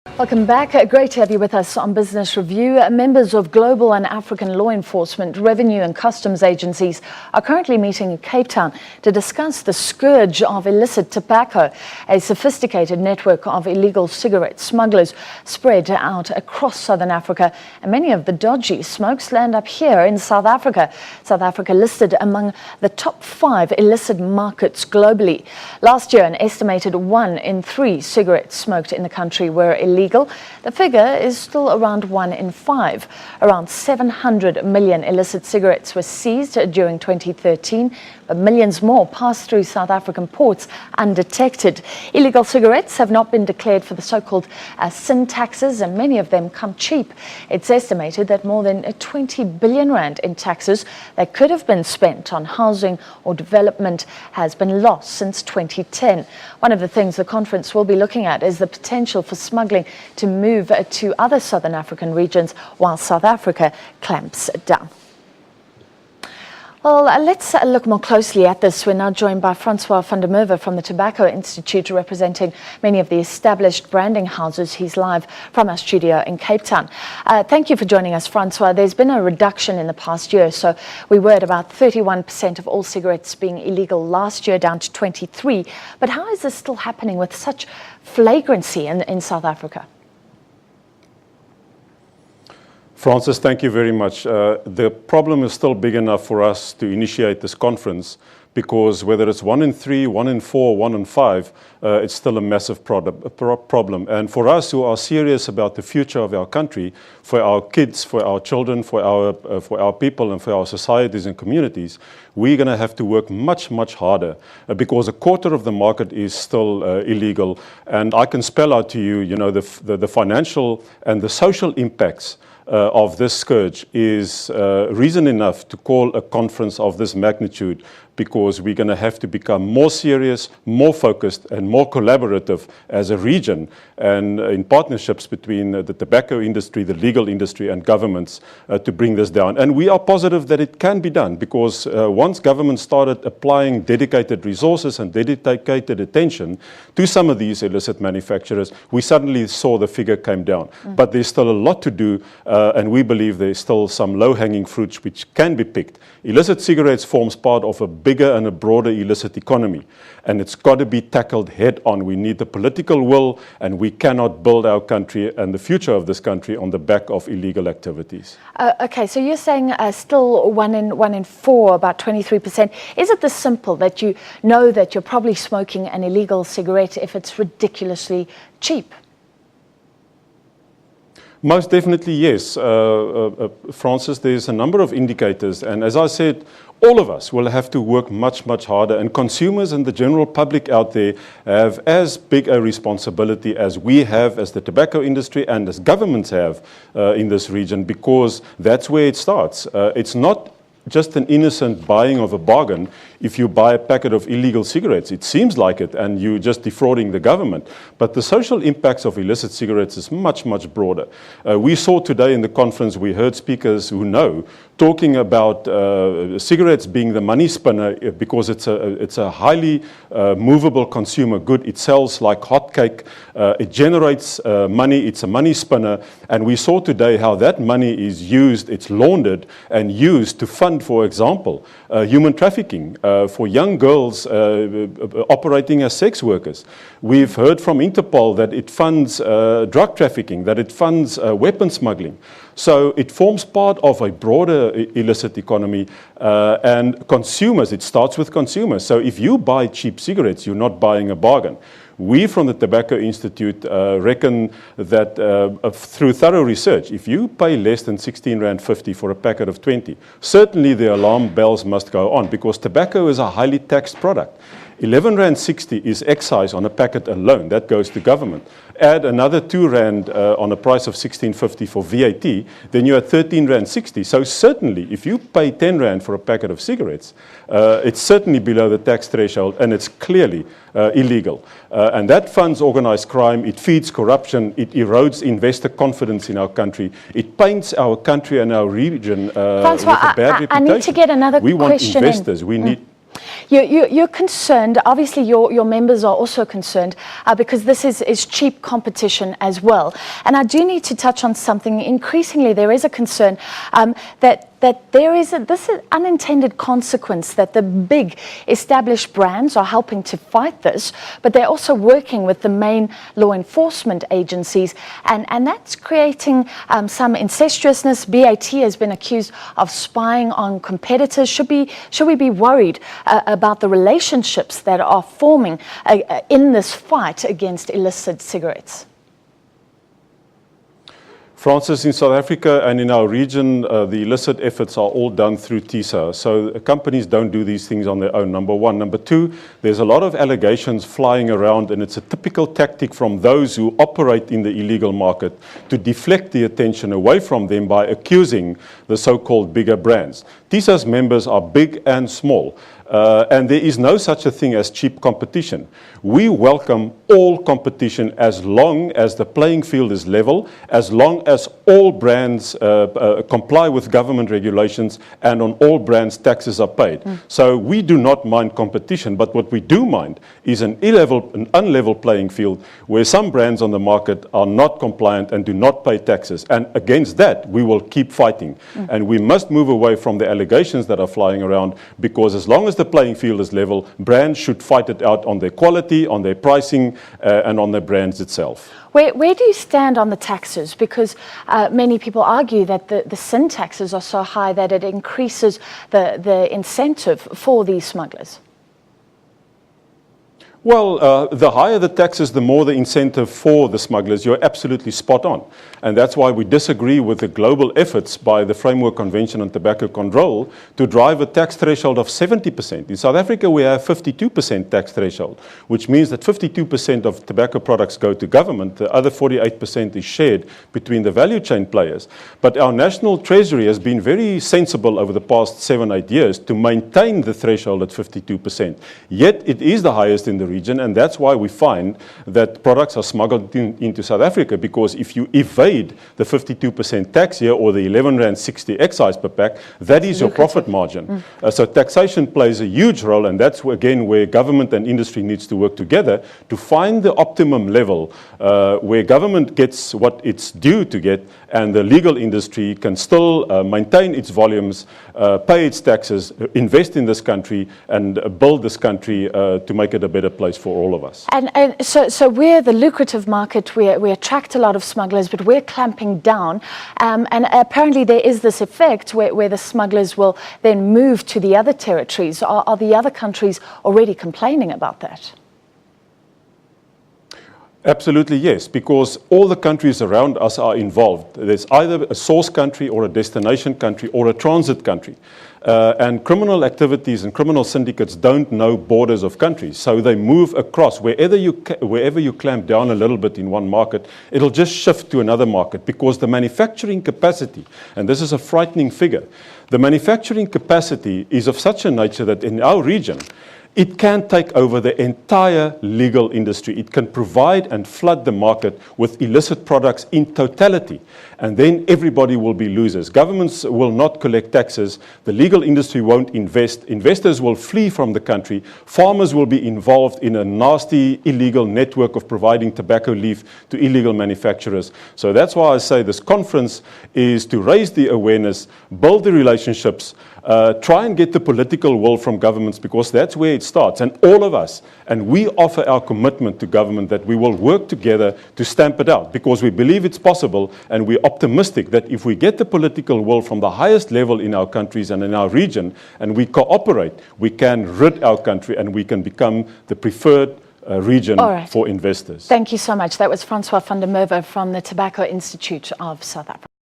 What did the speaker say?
Welcome back. Great to have you with us on Business Review. Members of global and African law enforcement, revenue and customs agencies are currently meeting in Cape Town to discuss the scourge of illicit tobacco, a sophisticated network of illegal cigarette smugglers spread out across southern Africa. And many of the dodgy smokes land up here in South Africa. South Africa listed among the top 5 illicit markets globally. Last year, an estimated 1 in 3 cigarettes smoked in the country were illegal. The figure is still around 1 in 5. Around 700 million illicit cigarettes were seized during 2013, but millions more passed through South African ports undetected. Illegal cigarettes have not been declared for the so-called sin taxes, and many of them come cheap. It's estimated that more than 20 billion rand in taxes that could have been spent on housing or development has been lost since 2010. One of the things the conference will be looking at is the potential for smuggling to move to other southern African regions while South Africa clamps down. Well, let's look more closely at this. We're now joined by Francois from Merve from the Tobacco Institute, representing many of the established branding houses. He's live from our studio in Cape Town. Thank you for joining us, Francois. There's been a reduction in the past year, so we were at about 31% of all cigarettes being illegal last year, down to 23%. But how is this still happening with such flagrancy in South Africa? Francis, thank you very much. The problem is still big enough for us to initiate this conference, because whether it's 1 in 3, 1 in 4, 1 in 5, it's still a massive problem. And for us who are serious about the future of our country, for our kids, for our children, for our people and for our societies and communities, we're going to have to work much, much harder, because a quarter of the market is still illegal. And I can spell out to you, you know, the financial and the social impacts of this scourge is reason enough to call a conference of this magnitude, because we're going to have to become more serious, more focused and more collaborative as a region, and in partnerships between the tobacco industry, the legal industry and governments to bring this down. And we are positive that it can be done, because once governments started applying dedicated resources and dedicated attention to some of these illicit manufacturers, we suddenly saw the figure came down. But there's still a lot to do, and we believe there's still some low-hanging fruits which can be picked. Illicit cigarettes forms part of a bigger and a broader illicit economy, and it's got to be tackled head on. We need the political will, and we cannot build our country and the future of this country on the back of illegal activities. Okay, so you're saying still 1 in 4, about 23%. Is it this simple that you know that you're probably smoking an illegal cigarette if it's ridiculously cheap? Most definitely, yes. Francis, there's a number of indicators, and as I said, all of us will have to work much, much harder, and consumers and the general public out there have as big a responsibility as we have, as the tobacco industry and as governments have in this region, because that's where it starts. It's not just an innocent buying of a bargain if you buy a packet of illegal cigarettes. It seems like it, and you're just defrauding the government. But the social impacts of illicit cigarettes is much, much broader. We saw today in the conference, we heard speakers who know, talking about cigarettes being the money spinner, because it's a highly movable consumer good. It sells like hotcake. It generates money. It's a money spinner. And we saw today how that money is used, it's laundered and used to fund, for example, human trafficking for young girls operating as sex workers. We've heard from Interpol that it funds drug trafficking, that it funds weapon smuggling. So it forms part of a broader illicit economy, and consumers, it starts with consumers. So if you buy cheap cigarettes, you're not buying a bargain. We from the Tobacco Institute reckon that through thorough research, if you pay less than 16.50 Rand for a packet of 20, certainly the alarm bells must go on, because tobacco is a highly taxed product. 11.60 Rand is excise on a packet alone. That goes to government. Add another 2 Rand on a price of 16.50 for VAT, then you're at 13.60 Rand. So certainly, if you pay 10 Rand for a packet of cigarettes, it's certainly below the tax threshold, and it's clearly illegal. And that funds organized crime, it feeds corruption, it erodes investor confidence in our country, it paints our country and our region Francois, with a bad reputation. I need to get another question. We want investors. We need. You're concerned, obviously your members are also concerned because this is cheap competition as well. And I do need to touch on something. Increasingly there is a concern that there is this unintended consequence that the big established brands are helping to fight this, but they're also working with the main law enforcement agencies, and that's creating some incestuousness. BAT has been accused of spying on competitors. Should we be worried about the relationships that are forming in this fight against illicit cigarettes? Francis, in South Africa and in our region, the illicit efforts are all done through TISA. So companies don't do these things on their own, number one. Number two, there's a lot of allegations flying around, and it's a typical tactic from those who operate in the illegal market to deflect the attention away from them by accusing the so-called bigger brands. TISA's members are big and small. And there is no such a thing as cheap competition. We welcome all competition as long as the playing field is level, as long as all brands comply with government regulations and on all brands taxes are paid. So we do not mind competition, but what we do mind is an unlevel playing field where some brands on the market are not compliant and do not pay taxes. And against that, we will keep fighting. And we must move away from the allegations that are flying around, because as long as the playing field is level, brands should fight it out on their quality, on their pricing, and on their brands itself. Where do you stand on the taxes? Because many people argue that the sin taxes are so high that it increases the incentive for these smugglers. Well, the higher the taxes, the more the incentive for the smugglers. You're absolutely spot on. And that's why we disagree with the global efforts by the Framework Convention on Tobacco Control to drive a tax threshold of 70%. In South Africa, we have 52% tax threshold, which means that 52% of tobacco products go to government. The other 48% is shared between the value chain players. But our National Treasury has been very sensible over the past 7-8 years to maintain the threshold at 52%. Yet it is the highest in the region, and that's why we find that products are smuggled into South Africa, because if you evade the 52% tax here or the R11.60 excise per pack, that is your profit margin. So taxation plays a huge role, and that's again where government and industry needs to work together to find the optimum level where government gets what it's due to get and the legal industry can still maintain its volumes, pay its taxes, invest in this country, and build this country to make it a better place for all of us. And so we're the lucrative market, we attract a lot of smugglers, but we're clamping down. And apparently there is this effect where the smugglers will then move to the other territories. Are the other countries already complaining about that? Absolutely, yes, because all the countries around us are involved. There's either a source country or a destination country or a transit country. And criminal activities and criminal syndicates don't know borders of countries, so they move across. Wherever you clamp down a little bit in one market, it'll just shift to another market, because the manufacturing capacity, and this is a frightening figure, the manufacturing capacity is of such a nature that in our region, it can take over the entire legal industry. It can provide and flood the market with illicit products in totality. And then everybody will be losers. Governments will not collect taxes. The legal industry won't invest. Investors will flee from the country. Farmers will be involved in a nasty, illegal network of providing tobacco leaf to illegal manufacturers. So that's why I say this conference is to raise the awareness, build the relationships, try and get the political will from governments, because that's where it starts. And all of us, and we offer our commitment to government that we will work together to stamp it out, because we believe it's possible, and we're optimistic that if we get the political will from the highest level in our countries and in our region, and we cooperate, we can rid our country and we can become the preferred region for investors. Thank you so much. That was Francois van der Merve from the Tobacco Institute of South Africa.